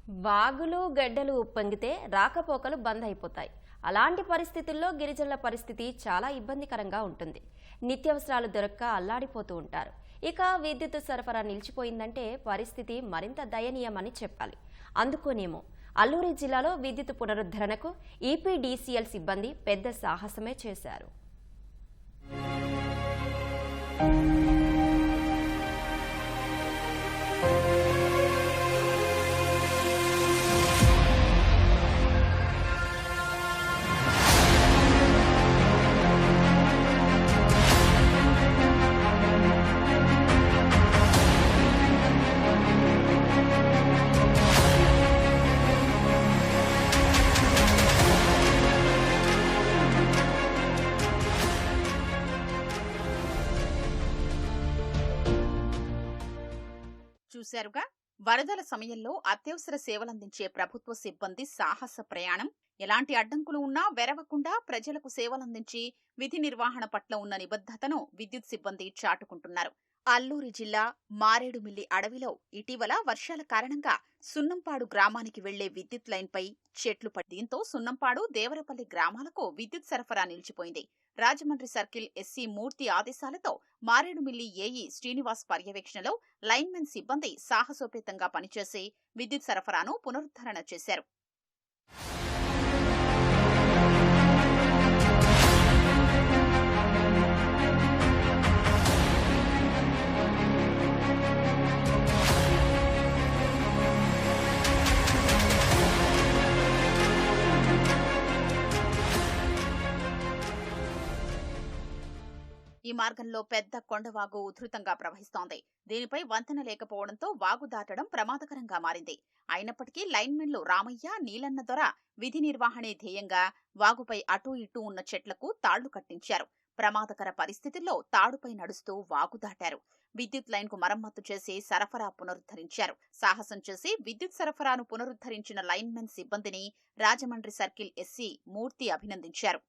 వాగులు గడ్డలు ఉప్పొంగితే రాకపోకలు బంద్ అయిపోతాయి. అలాంటి పరిస్థితుల్లో గిరిజనుల పరిస్థితి చాలా ఇబ్బందికరంగా ఉంటుంది. నిత్యావసరాలు దొరక్క అల్లాడిపోతూ ఉంటారు. ఇక విద్యుత్ సరఫరా నిలిచిపోయిందంటే పరిస్థితి మరింత దయనీయమని చెప్పాలి. అందుకోనేమో అల్లూరి జిల్లాలో విద్యుత్ పునరుద్ధరణకు ఈపీడీసీఎల్ సిబ్బంది పెద్ద సాహసమే చేశారు. చూశారుగా, వరదల సమయంలో అత్యవసర సేవలందించే ప్రభుత్వ సిబ్బంది సాహస ప్రయాణం. ఎలాంటి అడ్డంకులు ఉన్నా వెరవకుండా ప్రజలకు సేవలందించి విధి నిర్వహణ పట్ల ఉన్న నిబద్ధతను విద్యుత్ సిబ్బంది చాటుకుంటున్నారు. అల్లూరి జిల్లా మారేడుమిల్లి అడవిలో ఇటీవల వర్షాల కారణంగా సున్నంపాడు గ్రామానికి వెళ్లే విద్యుత్ లైన్పై చెట్లు పడి దీంతో సున్నంపాడు దేవరపల్లి గ్రామాలకు విద్యుత్ సరఫరా నిలిచిపోయింది. రాజమండ్రి సర్కిల్ ఎస్సీ మూర్తి ఆదేశాలతో మారేడుమిల్లి ఏఈ శ్రీనివాస్ పర్యవేక్షణలో లైన్మెన్ సిబ్బంది సాహసోపేతంగా పనిచేసి విద్యుత్ సరఫరాను పునరుద్ధరణ చేశారు. ఈ మార్గంలో పెద్ద కొండవాగు ఉధృతంగా ప్రవహిస్తోంది. దీనిపై వంతెన లేకపోవడంతో వాగు దాటడం ప్రమాదకరంగా మారింది. అయినప్పటికీ లైన్మెన్లు రామయ్య, నీలన్న దొర విధి నిర్వహణే ధ్యేయంగా వాగుపై అటూ ఇటూ ఉన్న చెట్లకు తాళ్లు కట్టించారు. ప్రమాదకర పరిస్థితుల్లో తాడుపై నడుస్తూ వాగు దాటారు. విద్యుత్ లైన్ కు మరమ్మతు చేసి సరఫరా పునరుద్ధరించారు. సాహసం చేసి విద్యుత్ సరఫరాను పునరుద్ధరించిన లైన్మెన్ సిబ్బందిని రాజమండ్రి సర్కిల్ ఎస్సీ మూర్తి అభినందించారు.